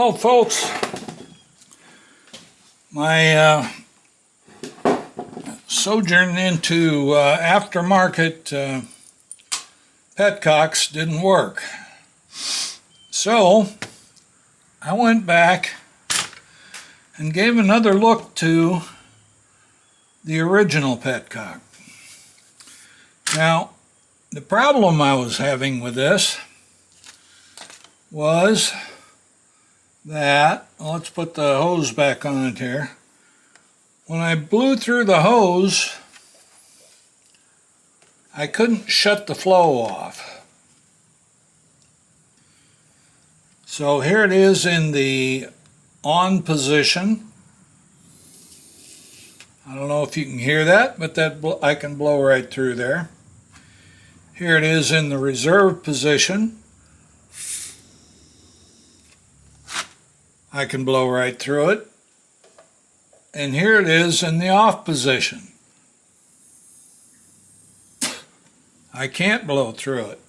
Well, folks, my sojourn into aftermarket petcocks didn't work. So I went back and gave another look to the original petcock. Now, the problem I was having with this was that, let's put the hose back on it here. When I blew through the hose, I couldn't shut the flow off. So here it is in the on position. I don't know if you can hear that, but I can blow right through there. Here it is in the reserve position. I can blow right through it. And here it is in the off position. I can't blow through it.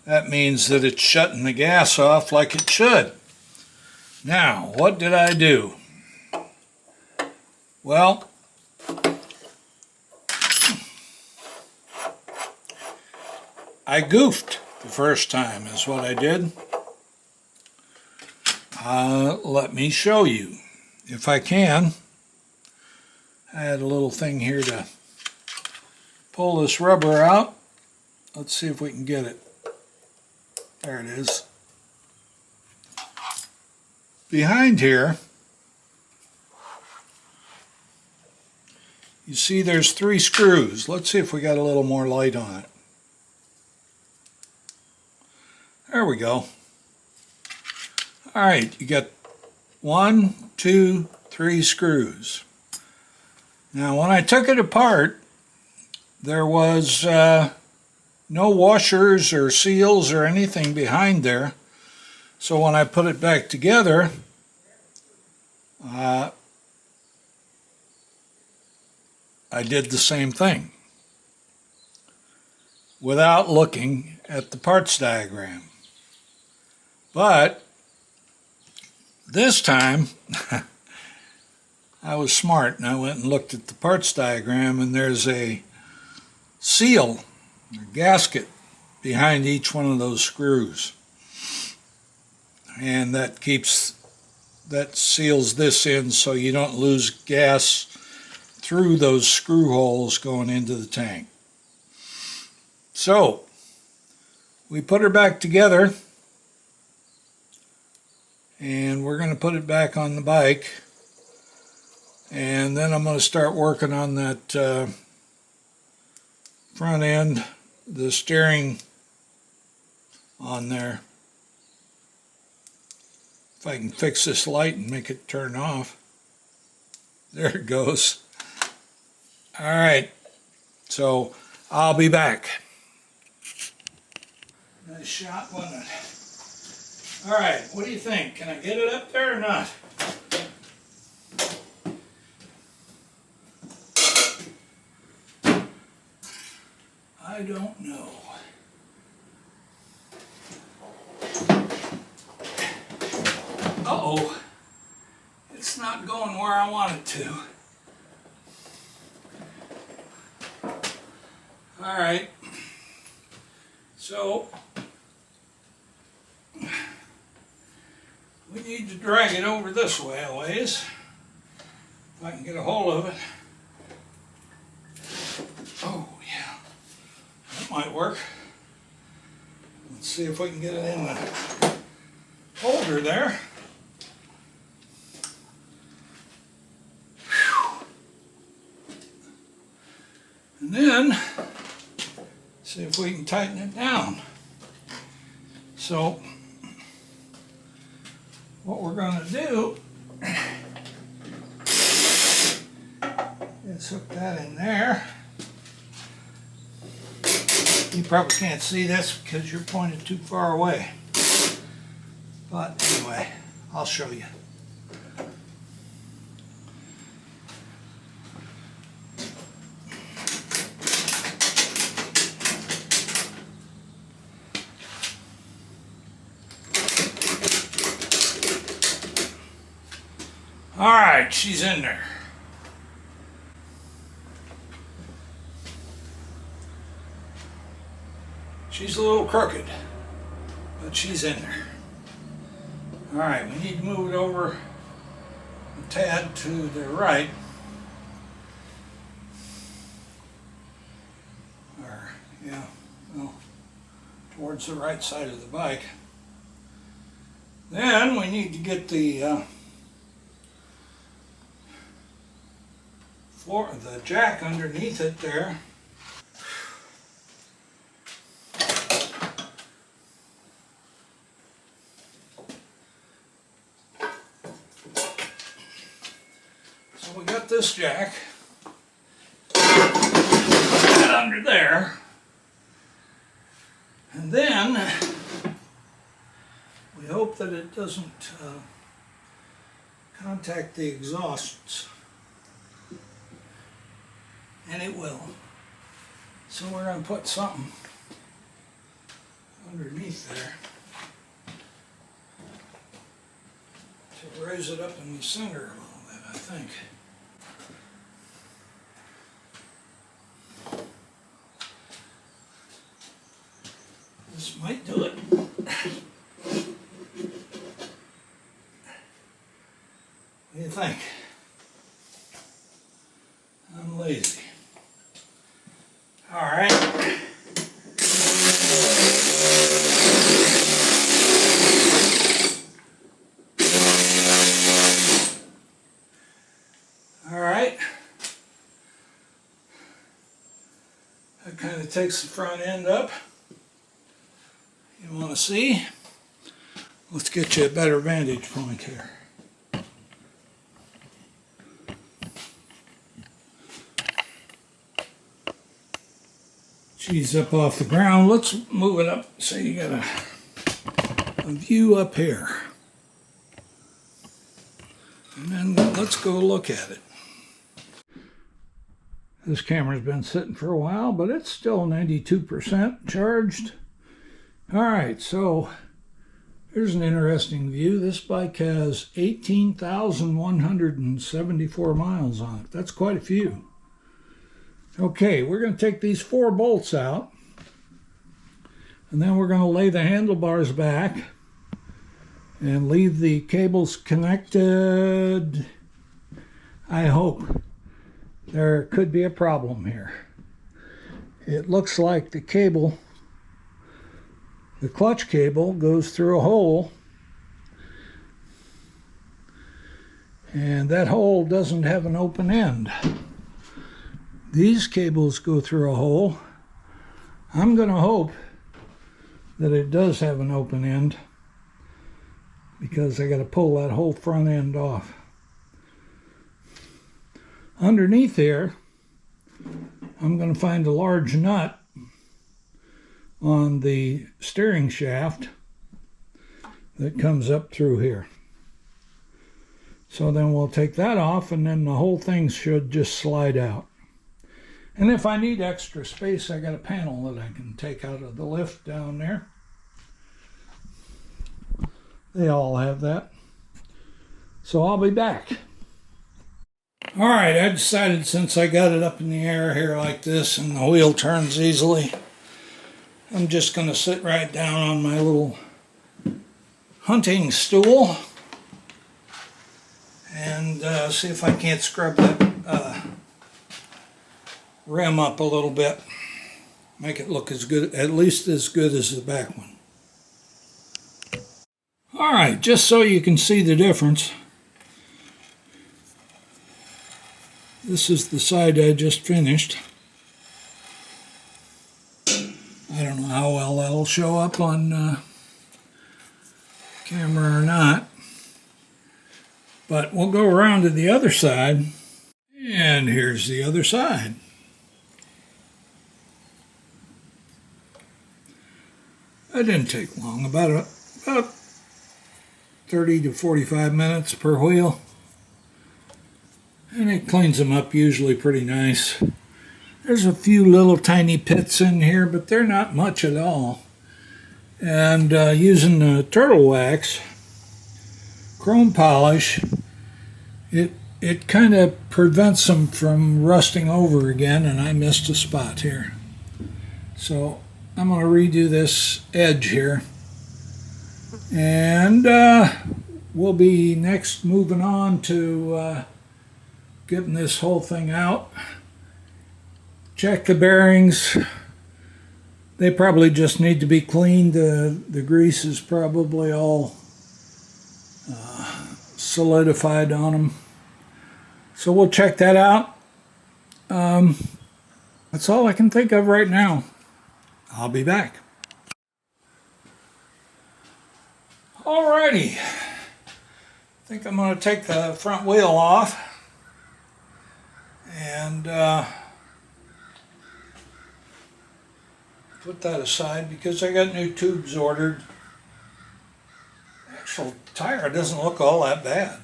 That means that it's shutting the gas off like it should. Now, what did I do? Well, I goofed the first time is what I did. Let me show you, if I can. I had a little thing here to pull this rubber out. Let's see if we can get it. There it is. Behind here, you see there's 3 screws. Let's see if we got a little more light on it. There we go. Alright, you got 1, 2, 3 screws. Now when I took it apart, there was no washers or seals or anything behind there. So when I put it back together, I did the same thing without looking at the parts diagram. But this time I was smart and I went and looked at the parts diagram, and there's a seal, a gasket behind each one of those screws, and that seals this in so you don't lose gas through those screw holes going into the tank. So we put her back together, and we're going to put it back on the bike, and then I'm going to start working on that front end, the steering on there. If I can fix this light and make it turn off. There it goes. Alright, so I'll be back. Nice shot, wasn't it? Alright, what do you think? Can I get it up there or not? I don't know. Uh-oh. It's not going where I want it to. Alright. So we need to drag it over this way a ways. If I can get a hold of it. Oh yeah, that might work. Let's see if we can get it in the holder there. Whew. And then see if we can tighten it down. So what we're going to do is hook that in there. You probably can't see this because you're pointed too far away. But anyway, I'll show you. All right, she's in there. She's a little crooked, but she's in there. All right, we need to move it over a tad to the right. Or, yeah, well, towards the right side of the bike. Then we need to get the the jack underneath it there. So we got this jack. Put that under there. And then we hope that it doesn't contact the exhausts. And it will. So we're going to put something underneath there to raise it up in the center a little bit, I think. This might do it. What do you think? I'm lazy. All right. All right. That kind of takes the front end up. You want to see? Let's get you a better vantage point here. She's up off the ground. Let's move it up so you got a view up here. And then let's go look at it. This camera's been sitting for a while, but it's still 92% charged. All right, so here's an interesting view. This bike has 18,174 miles on it. That's quite a few. Okay, we're going to take these 4 bolts out, and then we're going to lay the handlebars back and leave the cables connected. I hope. There could be a problem here. It looks like the cable, the clutch cable, goes through a hole, and that hole doesn't have an open end. These cables go through a hole. I'm going to hope that it does have an open end, because I got to pull that whole front end off. Underneath here, I'm going to find a large nut on the steering shaft that comes up through here. So then we'll take that off, and then the whole thing should just slide out. And if I need extra space, I got a panel that I can take out of the lift down there. They all have that. So I'll be back. All right, I decided, since I got it up in the air here like this and the wheel turns easily, I'm just going to sit right down on my little hunting stool and see if I can't scrub that rim up a little bit. Make it look as good, at least as good as the back one. All right, just so you can see the difference. This is the side I just finished. I don't know how well that'll show up on camera or not. But we'll go around to the other side. And here's the other side. That didn't take long, about 30 to 45 minutes per wheel. And it cleans them up usually pretty nice. There's a few little tiny pits in here, but they're not much at all. And using the turtle wax, chrome polish, It kind of prevents them from rusting over again, and I missed a spot here. So I'm going to redo this edge here. And we'll be next moving on to getting this whole thing out. Check the bearings. They probably just need to be cleaned. The grease is probably all solidified on them. So we'll check that out. That's all I can think of right now. I'll be back. Alrighty. I think I'm going to take the front wheel off and put that aside because I got new tubes ordered. The actual tire doesn't look all that bad.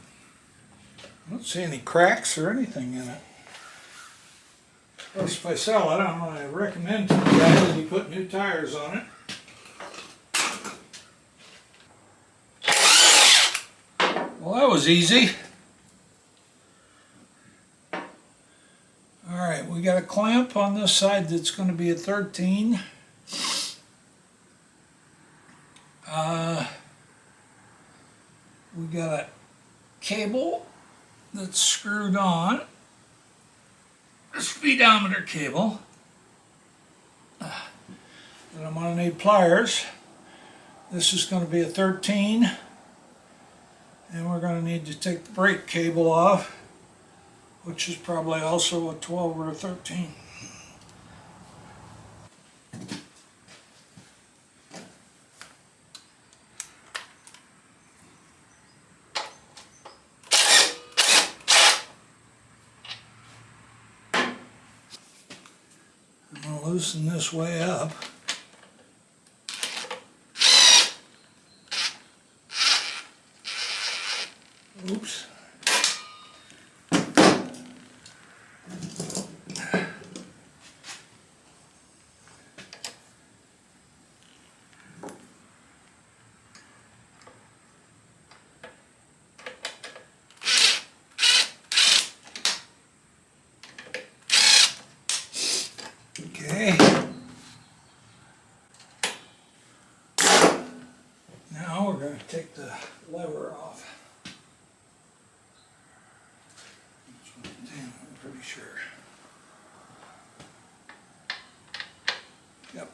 I don't see any cracks or anything in it. Of course, if I sell it, I'm going to recommend to the guy that he put new tires on it. Well, that was easy. Alright, we got a clamp on this side that's going to be a 13. We got a cable that's screwed on. A speedometer cable. And I'm going to need pliers. This is going to be a 13. And we're going to need to take the brake cable off, which is probably also a 12 or a 13. I'm going to loosen this way up. Oops. Okay. Now we're going to take the lever off. Damn, I'm pretty sure. Yep.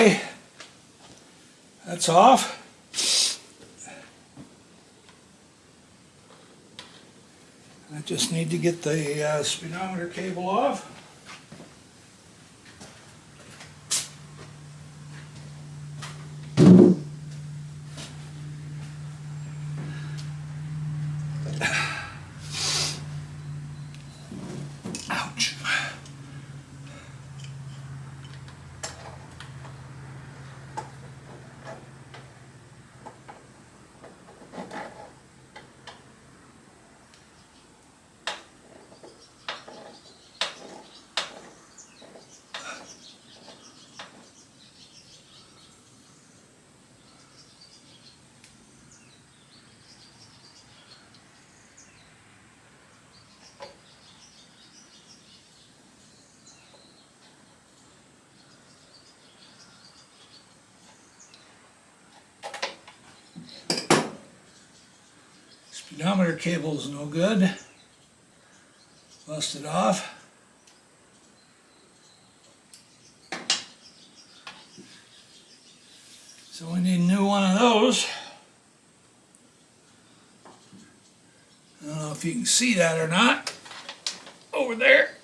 Okay, that's off. I just need to get the speedometer cable off. Ouch. Speedometer cable is no good. Bust it off. So we need a new one of those. I don't know if you can see that or not. Over there.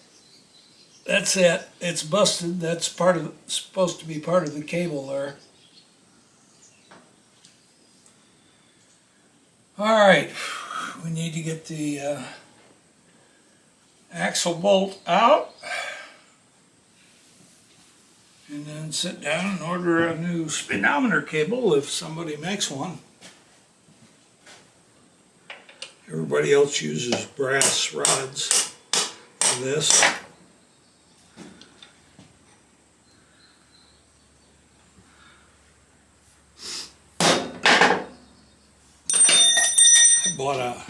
That's it. It's busted. That's supposed to be part of the cable there. All right. We need to get the axle bolt out. And then sit down and order a new speedometer cable if somebody makes one. Everybody else uses brass rods for this. I bought a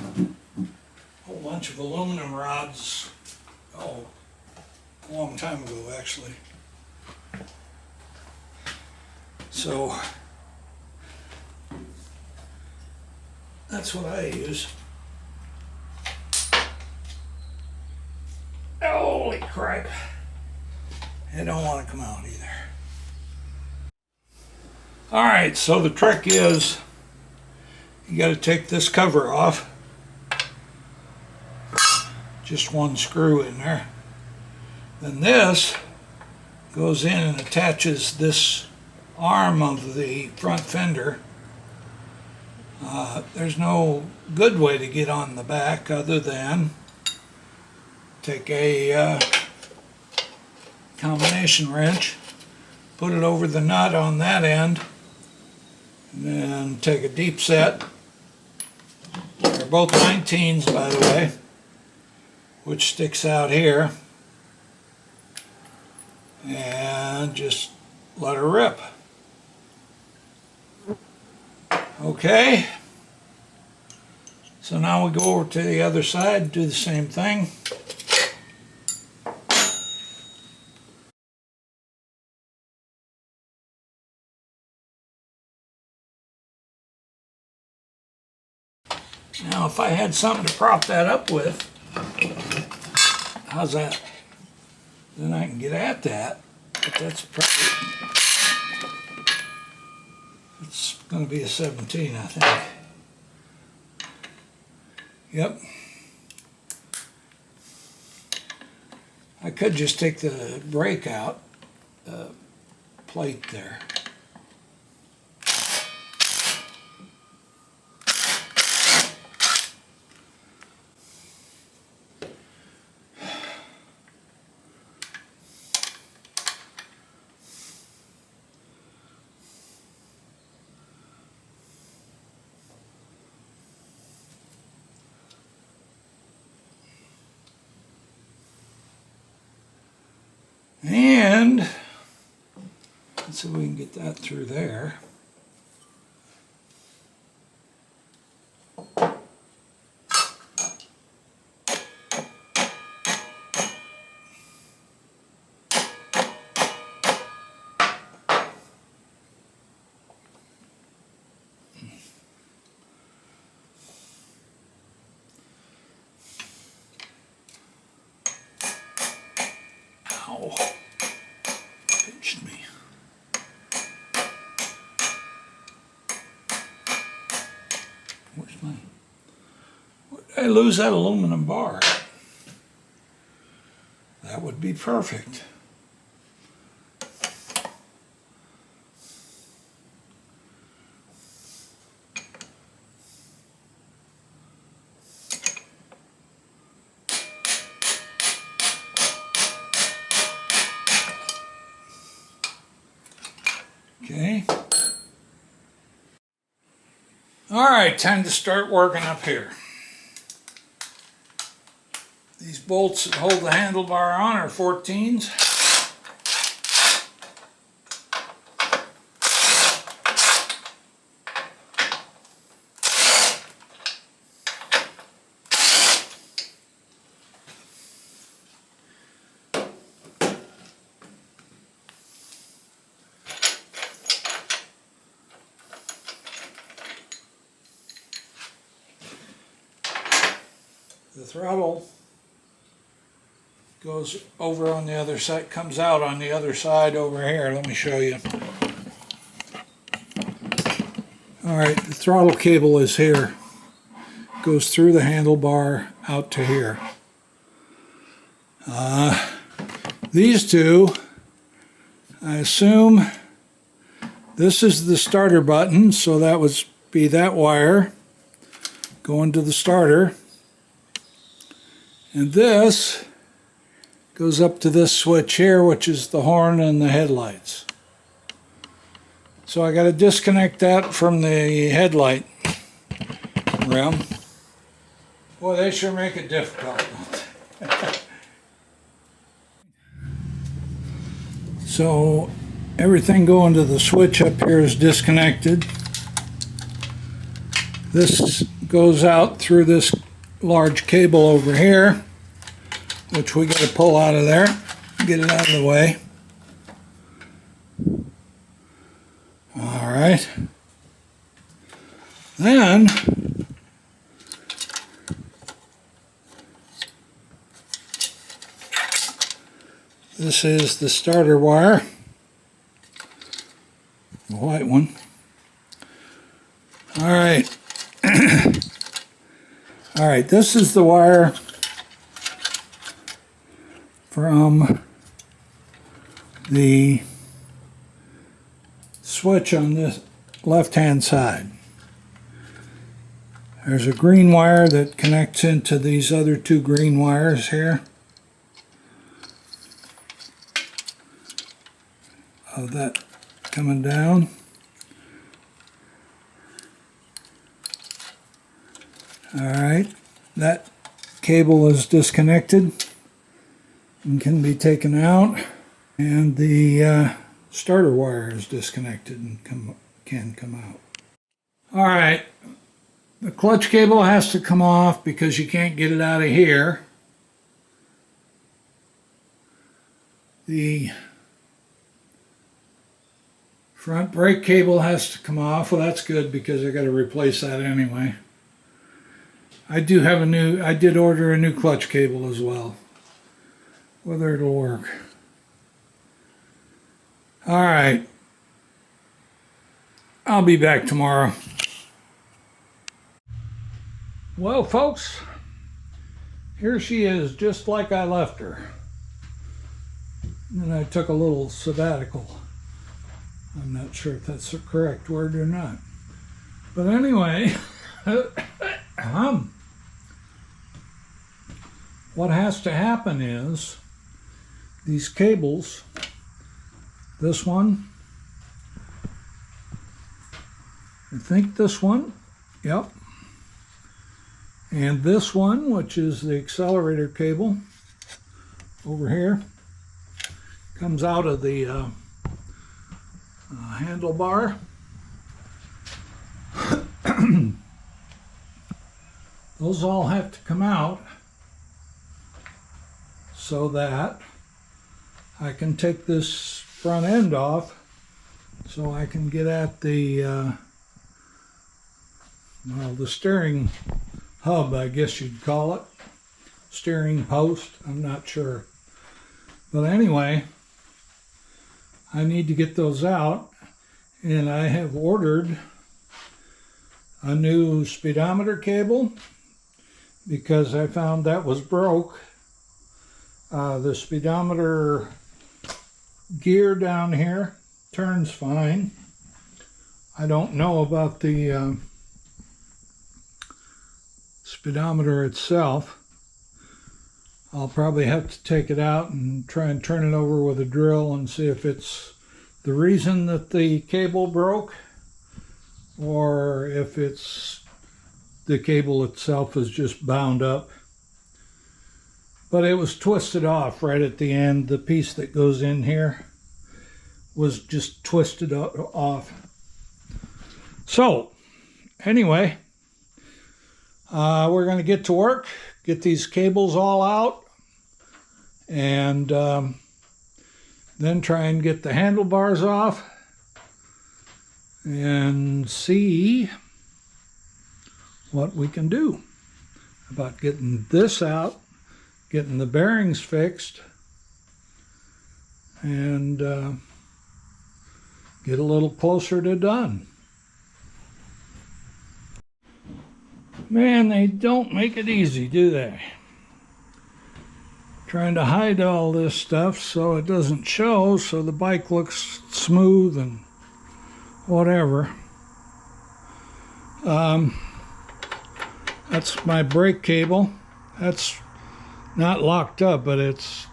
whole bunch of aluminum rods, a long time ago actually. So that's what I use. Holy crap. It don't want to come out either. Alright, so the trick is you got to take this cover off. Just one screw in there. Then this goes in and attaches this arm of the front fender. There's no good way to get on the back other than take a combination wrench, put it over the nut on that end, and then take a deep set. They're both 19s, by the way, which sticks out here, and just let her rip. Okay, so now we go over to the other side, do the same thing. Now if I had something to prop that up with, how's that? Then I can get at that, but that's probably, it's going to be a 17, I think. Yep. I could just take the brake out, the plate there. And let's see if we can get that through there. Ow. Pinched me. Where's my... Where did I lose that aluminum bar? That would be perfect. Okay. All right, time to start working up here. These bolts that hold the handlebar on are 14s. The throttle goes over on the other side, comes out on the other side over here. Let me show you. Alright, the throttle cable is here. Goes through the handlebar out to here. These two, I assume this is the starter button, so that would be that wire going to the starter. And this goes up to this switch here, which is the horn and the headlights. So I got to disconnect that from the headlight rim. Boy, they sure make it difficult. So everything going to the switch up here is disconnected. This goes out through this large cable over here, which we got to pull out of there, get it out of the way. All right. Then this is the starter wire, the white one. All right. All right, this is the wire from the switch on this left-hand side. There's a green wire that connects into these other two green wires here. Of that coming down. Alright, that cable is disconnected and can be taken out, and the starter wire is disconnected and can come out. Alright, the clutch cable has to come off because you can't get it out of here. The front brake cable has to come off. Well, that's good because I got to replace that anyway. I did order a new clutch cable as well. Whether it'll work. All right. I'll be back tomorrow. Well, folks, here she is, just like I left her. And I took a little sabbatical. I'm not sure if that's the correct word or not. But anyway, what has to happen is these cables, this one, I think this one, yep, and this one, which is the accelerator cable over here, comes out of the handlebar. Those all have to come out so that I can take this front end off so I can get at the the steering hub, I guess you'd call it. Steering post, I'm not sure. But anyway, I need to get those out, and I have ordered a new speedometer cable because I found that was broke. The speedometer gear down here turns fine. I don't know about the speedometer itself. I'll probably have to take it out and try and turn it over with a drill and see if it's the reason that the cable broke, or if it's the cable itself is just bound up. But it was twisted off right at the end. The piece that goes in here was just twisted off. So anyway, we're going to get to work, get these cables all out, and then try and get the handlebars off and see what we can do about getting this out, getting the bearings fixed, and get a little closer to done. Man, they don't make it easy, do they? Trying to hide all this stuff so it doesn't show, so the bike looks smooth and whatever. That's my brake cable. That's not locked up, but it's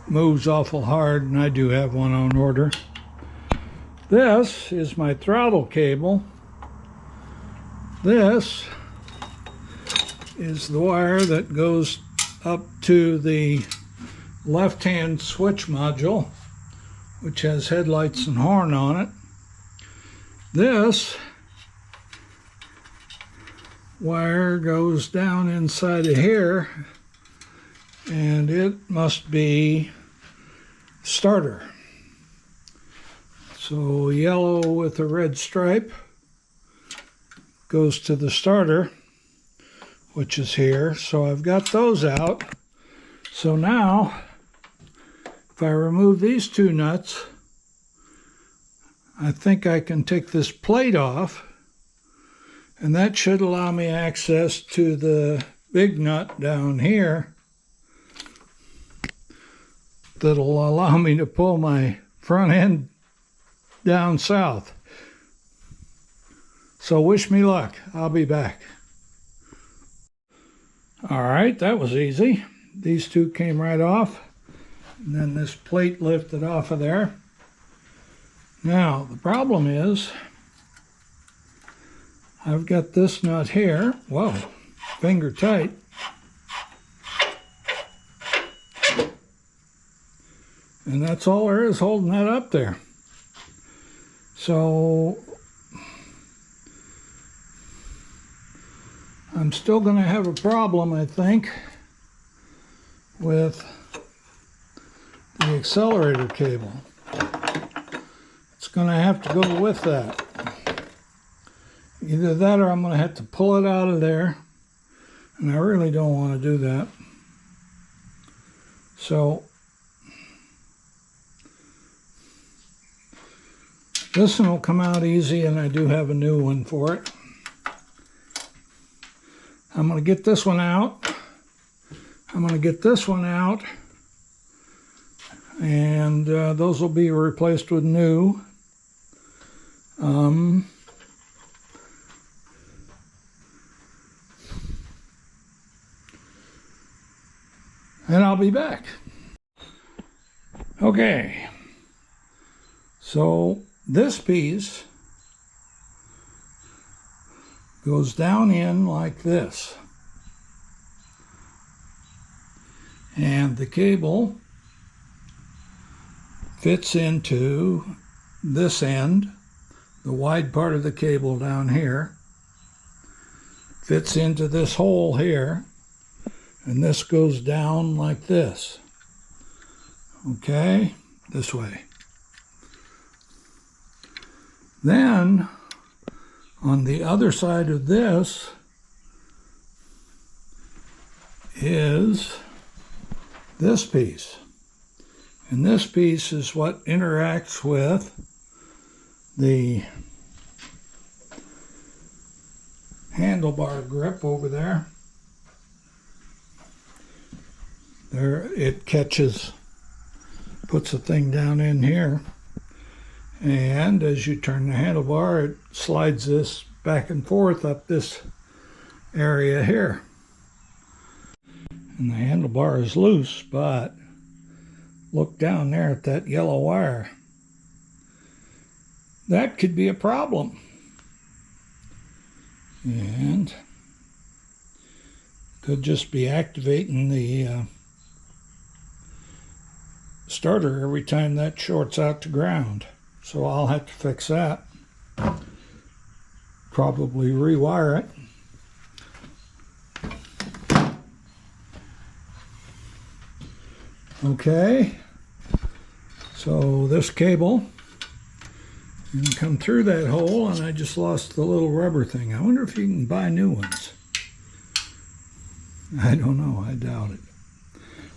moves awful hard, and I do have one on order. This is my throttle cable. This is the wire that goes up to the left-hand switch module, which has headlights and horn on it. This wire goes down inside of here, and it must be starter. So yellow with a red stripe goes to the starter, which is here. So I've got those out. So now, if I remove these two nuts, I think I can take this plate off, and that should allow me access to the big nut down here that'll allow me to pull my front end down south. So wish me luck. I'll be back. All right, that was easy. These two came right off, and then this plate lifted off of there. Now, the problem is I've got this nut here. Whoa, finger tight. And that's all there is holding that up there. So I'm still going to have a problem, I think, with the accelerator cable. It's going to have to go with that. Either that or I'm going to have to pull it out of there, and I really don't want to do that. So this one will come out easy, and I do have a new one for it. I'm going to get this one out. I'm going to get this one out, and those will be replaced with new. And I'll be back. Okay, so this piece goes down in like this, and the cable fits into this end. The wide part of the cable down here fits into this hole here, and this goes down like this. Okay, this way. Then on the other side of this is this piece. And this piece is what interacts with the handlebar grip over there. There it catches, puts the thing down in here, and as you turn the handlebar, it slides this back and forth up this area here. And the handlebar is loose, but look down there at that yellow wire. That could be a problem. And could just be activating the starter every time that shorts out to ground. So I'll have to fix that. Probably rewire it. Okay, so this cable can come through that hole, and I just lost the little rubber thing. I wonder if you can buy new ones. I don't know, I doubt it.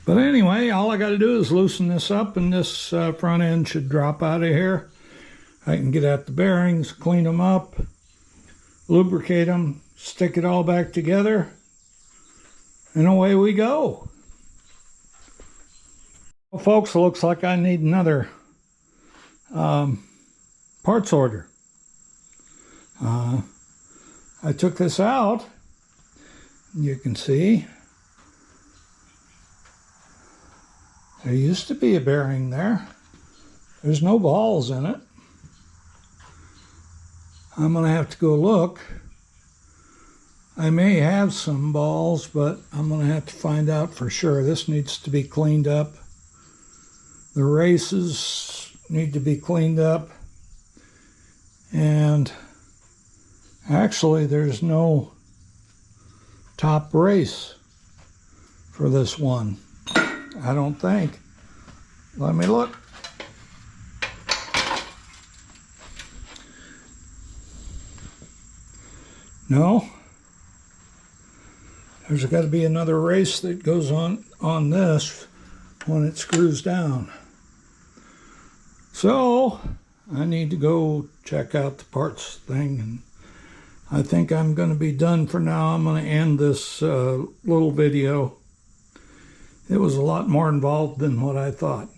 But anyway, all I got to do is loosen this up, and this front end should drop out of here. I can get at the bearings, clean them up, lubricate them, stick it all back together, and away we go. Well, folks, it looks like I need another parts order. I took this out. You can see there used to be a bearing there. There's no balls in it. I'm going to have to go look. I may have some balls, but I'm going to have to find out for sure. This needs to be cleaned up. The races need to be cleaned up. And actually, there's no top race for this one, I don't think. Let me look. No. There's got to be another race that goes on this when it screws down. So I need to go check out the parts thing, and I think I'm going to be done for now. I'm going to end this little video. It was a lot more involved than what I thought.